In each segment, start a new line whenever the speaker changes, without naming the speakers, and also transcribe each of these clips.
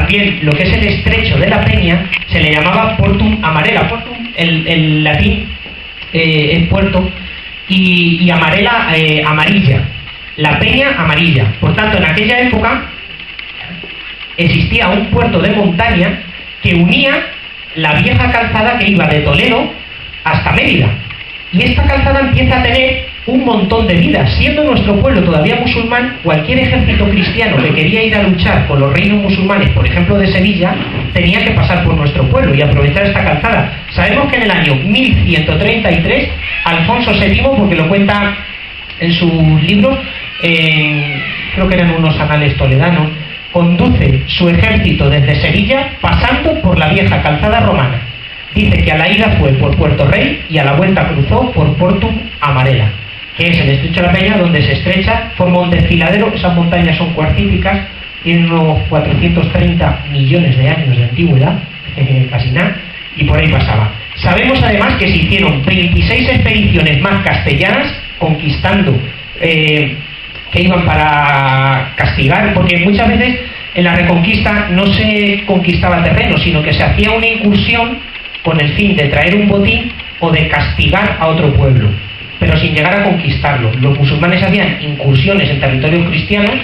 también lo que es el estrecho de la Peña se le llamaba Portum Amarela. Portum, el latín es puerto, y amarela, amarilla. La Peña amarilla. Por tanto, en aquella época existía un puerto de montaña que unía la vieja calzada que iba de Toledo hasta Mérida. Y esta calzada empieza a tener un montón de vidas. Siendo nuestro pueblo todavía musulmán, cualquier ejército cristiano que quería ir a luchar con los reinos musulmanes, por ejemplo de Sevilla, tenía que pasar por nuestro pueblo y aprovechar esta calzada. Sabemos que en el año 1133, Alfonso VII, porque lo cuenta en sus libros, creo que eran unos anales toledanos, conduce su ejército desde Sevilla pasando por la vieja calzada romana. Dice que a la ida fue por Puerto Rey y a la vuelta cruzó por Portum Amarela, que es el estrecho de la Peña, donde se estrecha, forma un desfiladero. Esas montañas son cuarcíticas, tienen unos 430 millones de años de antigüedad, casi nada, y por ahí pasaba. Sabemos además que se hicieron 26 expediciones más castellanas conquistando, que iban para castigar, porque muchas veces en la Reconquista no se conquistaba terreno, sino que se hacía una incursión con el fin de traer un botín o de castigar a otro pueblo, pero sin llegar a conquistarlo. Los musulmanes hacían incursiones en territorios cristianos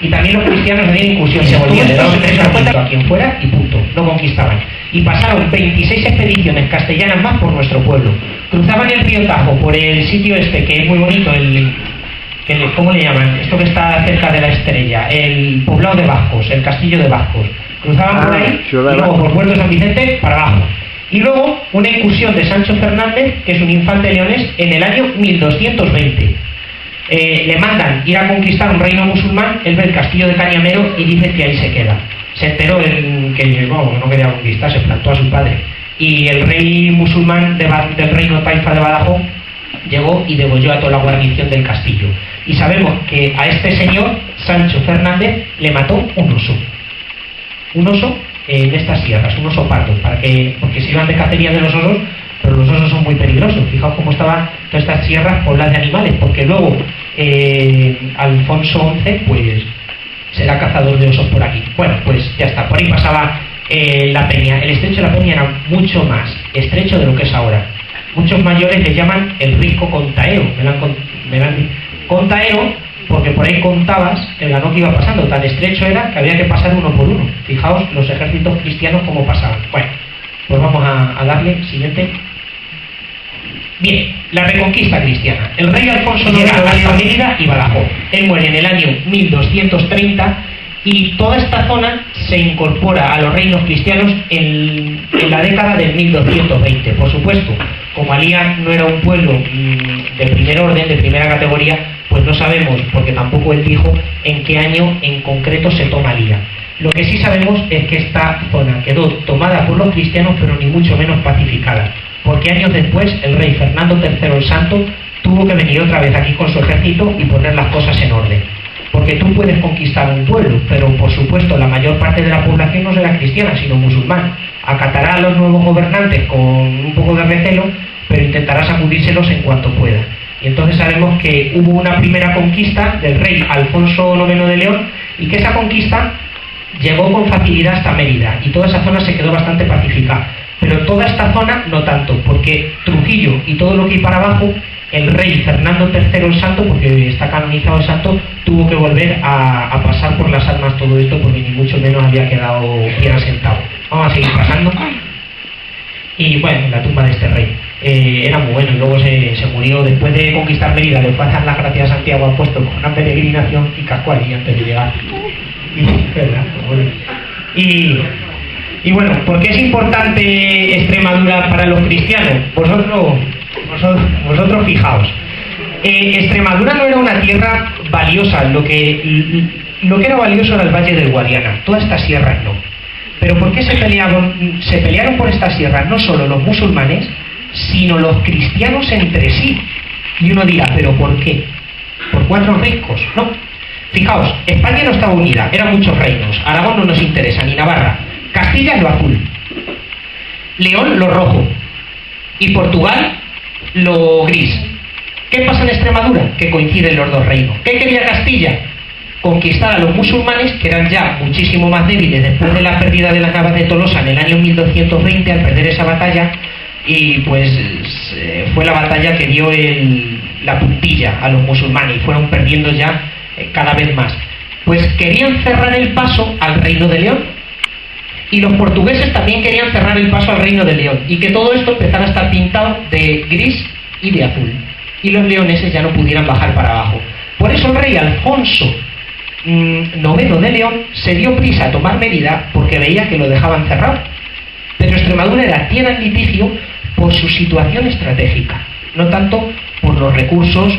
y también los cristianos hacían incursiones. Se volvían de a quien fuera y punto, no conquistaban. Y pasaron 26 expediciones castellanas más por nuestro pueblo. Cruzaban el río Tajo por el sitio este, que es muy bonito, ¿cómo le llaman? Esto que está cerca de la Estrella, el poblado de Vascos, el castillo de Vascos. Cruzaban por ahí y luego por Puerto San Vicente para abajo. Y luego una incursión de Sancho Fernández, que es un infante leonés, en el año 1220. Le mandan ir a conquistar un reino musulmán, él ve el castillo de Cañamero y dice que ahí se queda. Se enteró que no quería conquistar, se plantó a su padre. Y el rey musulmán del reino Taifa de Badajoz llegó y degolló a toda la guarnición del castillo. Y sabemos que a este señor, Sancho Fernández, le mató un oso. Un oso en estas sierras, un oso pardo, porque se iban de cacería de los osos, pero los osos son muy peligrosos. Fijaos cómo estaban todas estas sierras pobladas de animales, porque luego Alfonso XI pues será cazador de osos por aquí. Bueno, pues ya está, por ahí pasaba la Peña. El estrecho de la Peña era mucho más estrecho de lo que es ahora. Muchos mayores le llaman el risco contaero, contaero, porque por ahí contabas el ganado que iba pasando. Tan estrecho era que había que pasar uno por uno. Fijaos los ejércitos cristianos cómo pasaban. Bueno, pues vamos a darle siguiente. Bien, la reconquista cristiana. El rey Alfonso llega hasta Mérida y Badajoz. Él muere en el año 1230 y toda esta zona se incorpora a los reinos cristianos en la década del 1220. Por supuesto, como Alía no era un pueblo de primer orden, de primera categoría, pues no sabemos, porque tampoco él dijo en qué año en concreto se toma Alía. Lo que sí sabemos es que esta zona quedó tomada por los cristianos, pero ni mucho menos pacificada, porque años después el rey Fernando III el Santo tuvo que venir otra vez aquí con su ejército y poner las cosas en orden. Porque tú puedes conquistar un pueblo, pero por supuesto la mayor parte de la población no será cristiana, sino musulmán. Acatará a los nuevos gobernantes con un poco de recelo, pero intentará sacudírselos en cuanto pueda. Y entonces sabemos que hubo una primera conquista del rey Alfonso IX de León, y que esa conquista llegó con facilidad hasta Mérida, y toda esa zona se quedó bastante pacífica. Pero toda esta zona no tanto, porque Trujillo y todo lo que hay para abajo, el rey Fernando III el Santo, porque está canonizado el santo, tuvo que volver a pasar por las armas todo esto, porque ni mucho menos había quedado bien asentado. Vamos a seguir pasando. Y bueno, la tumba de este rey. Era muy bueno, y luego se murió después de conquistar Mérida. Le fue a dar las gracias a Santiago Apóstol con una peregrinación y cascó allí antes de llegar. Y bueno, ¿por qué es importante Extremadura para los cristianos? Vosotros fijaos. Extremadura no era una tierra valiosa, lo que era valioso era el Valle del Guadiana, todas estas sierras no. Pero ¿por qué se pelearon? Se pelearon por estas sierras no solo los musulmanes, sino los cristianos entre sí. Y uno dirá, ¿pero por qué? ¿Por 4 ricos? No. Fijaos, España no estaba unida, eran muchos reinos. Aragón no nos interesa, ni Navarra. Castilla es lo azul, León lo rojo y Portugal lo gris. ¿Qué pasa en Extremadura? Que coinciden los dos reinos. ¿Qué quería Castilla? conquistar a los musulmanes, que eran ya muchísimo más débiles después de la pérdida de las navas de Tolosa en el año 1220, al perder esa batalla, y pues fue la batalla que dio la puntilla a los musulmanes, y fueron perdiendo ya cada vez más. Pues querían cerrar el paso al Reino de León, y los portugueses también querían cerrar el paso al Reino de León, y que todo esto empezara a estar pintado de gris y de azul, y los leoneses ya no pudieran bajar para abajo. Por eso el rey Alfonso IX de León se dio prisa a tomar medidas, porque veía que lo dejaban cerrado. Pero Extremadura era tierra en litigio por su situación estratégica, no tanto por los recursos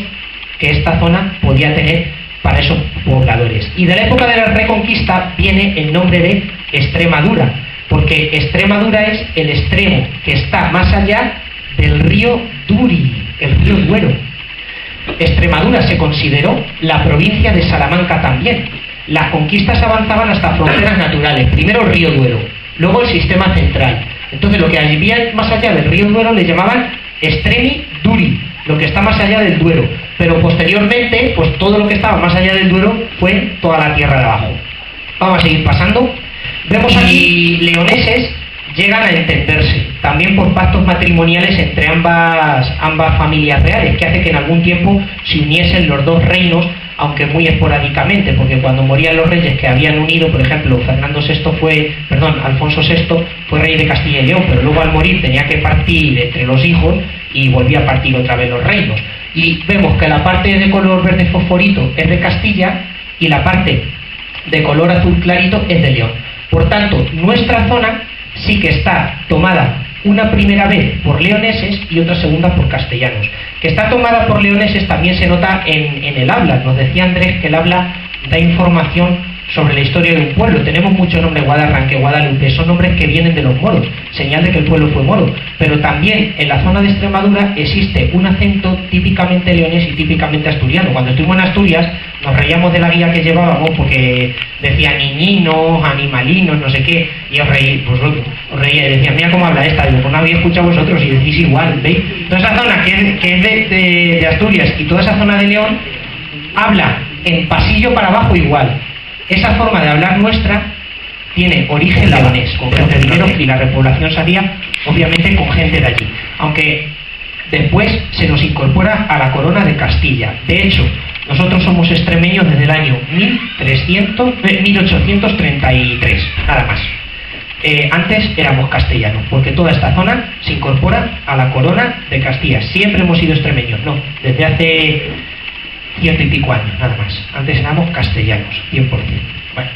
que esta zona podía tener para esos pobladores. Y de la época de la Reconquista viene el nombre de Extremadura, porque Extremadura es el extremo que está más allá del río Duri, el río Duero. Extremadura se consideró la provincia de Salamanca también. Las conquistas avanzaban hasta fronteras naturales, primero el río Duero, luego el sistema central. Entonces lo que había más allá del río Duero le llamaban Extremi Duri, lo que está más allá del Duero. Pero posteriormente, pues todo lo que estaba más allá del Duero fue toda la tierra de abajo. Vamos a seguir pasando. Vemos aquí leoneses llegan a entenderse, también por pactos matrimoniales entre ambas familias reales, que hace que en algún tiempo se uniesen los dos reinos, aunque muy esporádicamente, porque cuando morían los reyes que habían unido, por ejemplo, Alfonso VI fue rey de Castilla y León, pero luego al morir tenía que partir entre los hijos y volvía a partir otra vez los reinos. Y vemos que la parte de color verde fosforito es de Castilla y la parte de color azul clarito es de León. Por tanto, nuestra zona sí que está tomada una primera vez por leoneses y otra segunda por castellanos. Que está tomada por leoneses también se nota en el habla. Nos decía Andrés que el habla da información sobre la historia de un pueblo. Tenemos muchos nombres, Guadarranque, Guadalupe, son nombres que vienen de los moros, señal de que el pueblo fue moro. Pero también en la zona de Extremadura existe un acento típicamente leonés y típicamente asturiano. Cuando estuvimos en Asturias nos reíamos de la guía que llevábamos porque decía niñinos, animalinos, no sé qué, y os reí y decían, mira cómo habla esta. Digo, pues no había escuchado vosotros y decís igual, ¿veis? Toda esa zona que es de Asturias y toda esa zona de León habla en pasillo para abajo igual. Esa forma de hablar nuestra tiene origen leonés, con gente de dinero, y la repoblación se hacía obviamente con gente de allí, aunque después se nos incorpora a la corona de Castilla. De hecho, nosotros somos extremeños desde el año 1833, nada más. Antes éramos castellanos, porque toda esta zona se incorpora a la corona de Castilla. Siempre hemos sido extremeños, no, desde hace 100 y pico años, nada más. Antes éramos castellanos, 100%. Bueno,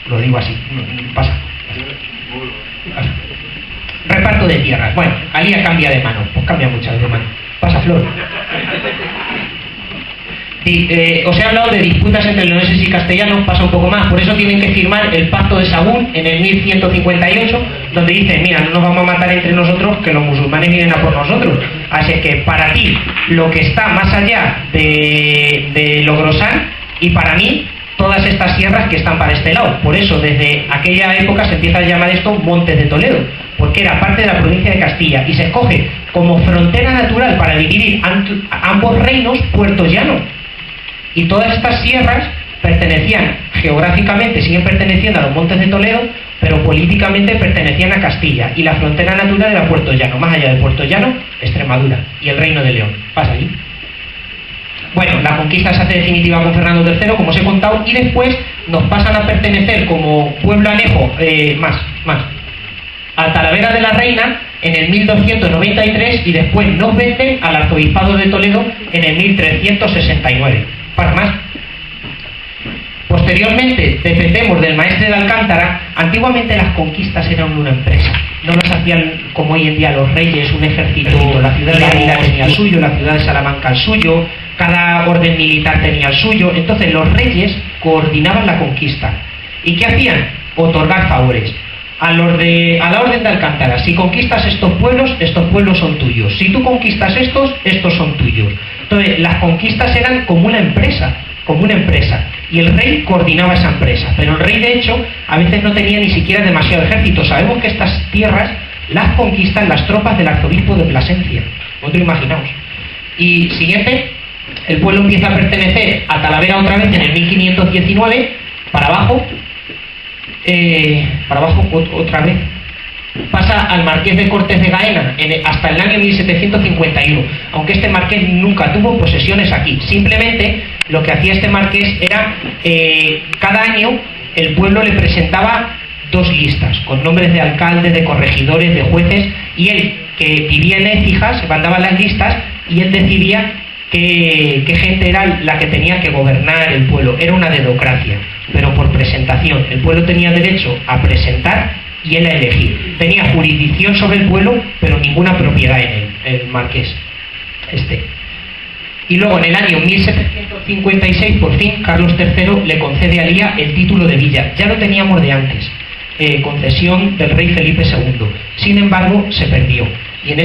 lo digo así, pasa. Reparto de tierras. Bueno, Alía cambia de mano, pues cambia muchas de mano. Pasa, Flor. Os he hablado de disputas entre leoneses y castellanos, pasa un poco más, por eso tienen que firmar el pacto de Sagún en el 1158, donde dicen, mira, no nos vamos a matar entre nosotros, que los musulmanes vienen a por nosotros. Así que para ti, lo que está más allá de Logrosán, y para mí, todas estas sierras que están para este lado. Por eso, desde aquella época se empieza a llamar esto Montes de Toledo, porque era parte de la provincia de Castilla, y se escoge como frontera natural para dividir ambos reinos Puerto Llano. Y todas estas sierras pertenecían, geográficamente siguen perteneciendo a los Montes de Toledo, pero políticamente pertenecían a Castilla, y la frontera natural era Puerto Llano. Más allá de Puerto Llano, Extremadura y el Reino de León. Pasa allí. Bueno, la conquista se hace definitiva con Fernando III, como os he contado, y después nos pasan a pertenecer como pueblo anejo, a Talavera de la Reina en el 1293, y después nos venden al arzobispado de Toledo en el 1369. Para más. Posteriormente, dependemos del maestre de Alcántara. Antiguamente las conquistas eran una empresa, no las hacían como hoy en día los reyes, un ejército. La ciudad de Ávila tenía el suyo, la ciudad de Salamanca el suyo, cada orden militar tenía el suyo. Entonces los reyes coordinaban la conquista. ¿Y qué hacían? Otorgar favores a la orden de Alcántara. Si conquistas estos pueblos son tuyos. Si tú conquistas estos son tuyos. Entonces las conquistas eran como una empresa, y el rey coordinaba esa empresa. Pero el rey, de hecho, a veces no tenía ni siquiera demasiado ejército. Sabemos que estas tierras las conquistan las tropas del arzobispo de Plasencia. Vosotros imaginaos. Y siguiente, el pueblo empieza a pertenecer a Talavera otra vez en el 1519, para abajo otra vez, pasa al marqués de Cortes de Gaena hasta el año 1751, aunque este marqués nunca tuvo posesiones aquí. Simplemente lo que hacía este marqués era, cada año el pueblo le presentaba 2 listas con nombres de alcaldes, de corregidores, de jueces, y él, que vivía en Écija, se mandaba las listas y él decidía qué gente era la que tenía que gobernar el pueblo. Era una dedocracia, pero por presentación. El pueblo tenía derecho a presentar y él a elegir. Tenía jurisdicción sobre el pueblo, pero ninguna propiedad en él, el marqués Y luego en el año 1756, por fin, Carlos III le concede a Lía el título de villa. Ya lo teníamos de antes, concesión del rey Felipe II. Sin embargo, se perdió. Y en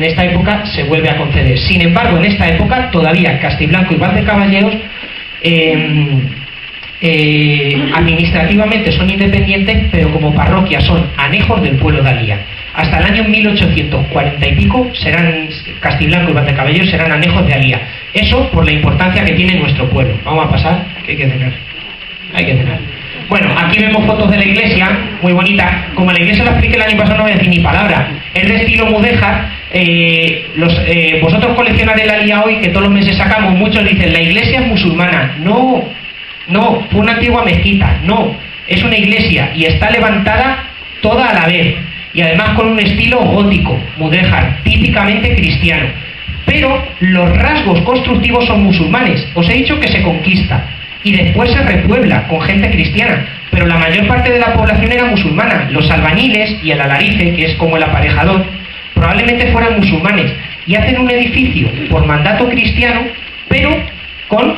esta época se vuelve a conceder. Sin embargo, en esta época todavía Castiblanco y Valdecaballeros administrativamente son independientes, pero como parroquia son anejos del pueblo de Alía. Hasta el año 1840 y pico Castiblanco y Valdecaballeros serán anejos de Alía. Eso por la importancia que tiene nuestro pueblo. Vamos a pasar, que hay que cenar. Bueno, aquí vemos fotos de la iglesia, muy bonita. Como la iglesia lo expliqué el año pasado, no voy a decir ni palabra. Es de estilo mudéjar. Vosotros coleccionaréis la Alía hoy, que todos los meses sacamos. Muchos dicen, la iglesia es musulmana. No, fue una antigua mezquita. No, es una iglesia y está levantada toda a la vez. Y además con un estilo gótico, mudéjar, típicamente cristiano. Pero los rasgos constructivos son musulmanes. Os he dicho que se conquista y después se repuebla con gente cristiana, pero la mayor parte de la población era musulmana. Los albañiles y el alarife, que es como el aparejador, probablemente fueran musulmanes, y hacen un edificio por mandato cristiano, pero con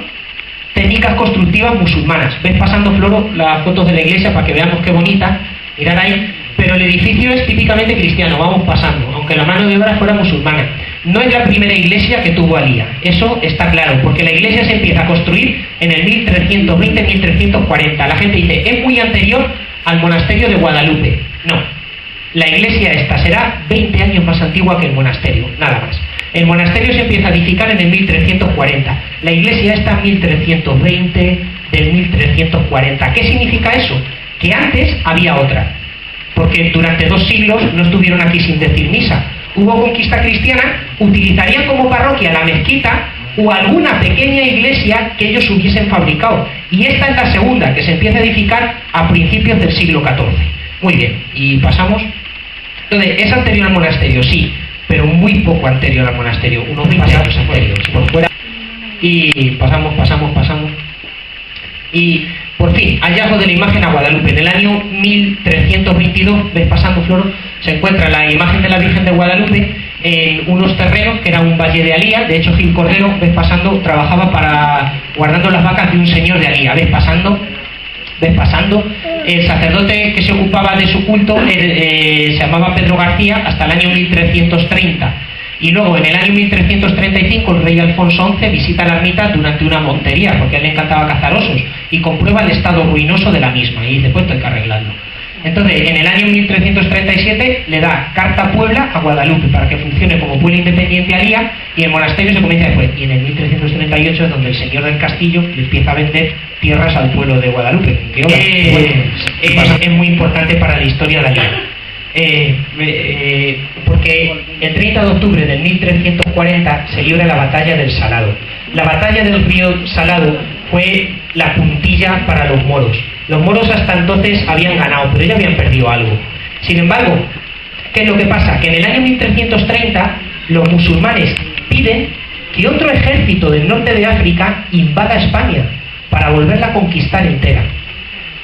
técnicas constructivas musulmanas. Ves pasando, Floro, las fotos de la iglesia para que veamos qué bonita. Mirad ahí. Pero el edificio es típicamente cristiano, vamos pasando, aunque la mano de obra fuera musulmana. No es la primera iglesia que tuvo Alía, eso está claro, porque la iglesia se empieza a construir en el 1320-1340. La gente dice, es muy anterior al monasterio de Guadalupe. No, la iglesia esta será 20 años más antigua que el monasterio, nada más. El monasterio se empieza a edificar en el 1340, la iglesia está en 1320, del 1340. ¿Qué significa eso? Que antes había otra. Porque durante 2 siglos no estuvieron aquí sin decir misa. Hubo conquista cristiana, utilizarían como parroquia la mezquita o alguna pequeña iglesia que ellos hubiesen fabricado. Y esta es la segunda, que se empieza a edificar a principios del siglo XIV. Muy bien, y pasamos. Entonces, es anterior al monasterio, sí, pero muy poco anterior al monasterio, unos 20 años anteriores, por fuera. Y pasamos. Y por fin, hallazgo de la imagen a Guadalupe. En el año 1322, ves pasando, Floro, se encuentra la imagen de la Virgen de Guadalupe en unos terrenos que era un valle de Alía. De hecho, Gil Cordero, ves pasando, trabajaba guardando las vacas de un señor de Alía. Ves pasando. El sacerdote que se ocupaba de su culto se llamaba Pedro García hasta el año 1330. Y luego, en el año 1335, el rey Alfonso XI visita la ermita durante una montería, porque a él le encantaba cazar osos, y comprueba el estado ruinoso de la misma, y dice, pues hay que arreglarlo. Entonces, en el año 1337, le da carta a Puebla a Guadalupe, para que funcione como pueblo independiente Alía, y el monasterio se comienza después. Y en el 1338 es donde el señor del castillo le empieza a vender tierras al pueblo de Guadalupe, que es muy importante para la historia de Alía. Porque el 30 de octubre del 1340 se libra la batalla del Salado. La batalla del río Salado fue la puntilla para los moros. Los moros hasta entonces habían ganado, pero ya habían perdido algo. Sin embargo, ¿qué es lo que pasa? Que en el año 1330 los musulmanes piden que otro ejército del norte de África invada España para volverla a conquistar entera.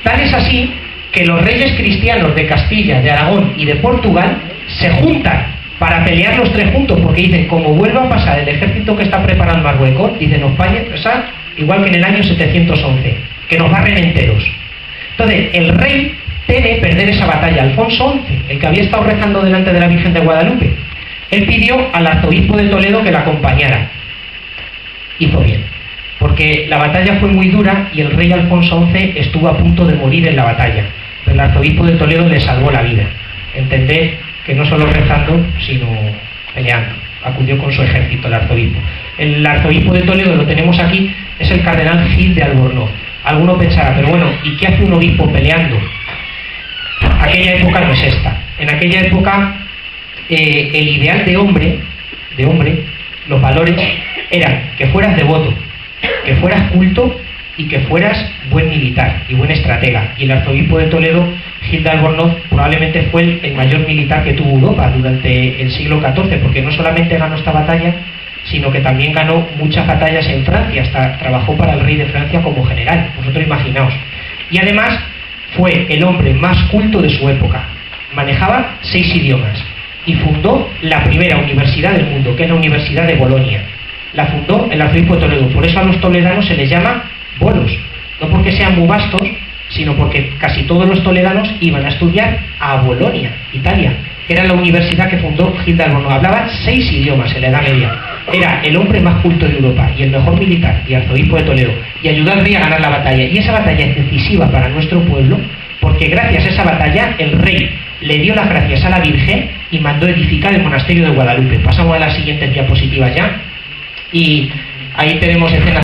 Tal es así que los reyes cristianos de Castilla, de Aragón y de Portugal se juntan para pelear los 3 juntos, porque dicen, como vuelva a pasar el ejército que está preparando Marruecos, dicen, nos vaya a pasar igual que en el año 711, que nos barren enteros. Entonces, el rey teme perder esa batalla. Alfonso XI, el que había estado rezando delante de la Virgen de Guadalupe, él pidió al arzobispo de Toledo que la acompañara. Hizo bien, porque la batalla fue muy dura y el rey Alfonso XI estuvo a punto de morir en la batalla. Pero el arzobispo de Toledo le salvó la vida. Entended que no solo rezando, sino peleando. Acudió con su ejército el arzobispo. El arzobispo de Toledo lo tenemos aquí, es el cardenal Gil de Albornoz. Alguno pensará, pero bueno, ¿y qué hace un obispo peleando? Aquella época no es esta. En aquella época el ideal de hombre, los valores eran que fueras devoto, que fueras culto y que fueras buen militar y buen estratega. Y el arzobispo de Toledo, Gil de Albornoz, probablemente fue el mayor militar que tuvo Europa durante el siglo XIV, porque no solamente ganó esta batalla, sino que también ganó muchas batallas en Francia, hasta trabajó para el rey de Francia como general, vosotros imaginaos. Y además fue el hombre más culto de su época, manejaba 6 idiomas y fundó la primera universidad del mundo, que es la Universidad de Bolonia. La fundó el arzobispo de Toledo, por eso a los toledanos se les llama bolos, no porque sean muy vastos, sino porque casi todos los toledanos iban a estudiar a Bolonia, Italia, que era la universidad que fundó Gil de Albornoz. Hablaba 6 idiomas en la Edad Media. Era el hombre más culto de Europa y el mejor militar y arzobispo de Toledo, y ayudó al rey a ganar la batalla. Y esa batalla es decisiva para nuestro pueblo, porque gracias a esa batalla el rey le dio las gracias a la Virgen y mandó edificar el monasterio de Guadalupe. Pasamos a las siguientes diapositivas ya, y ahí tenemos escenas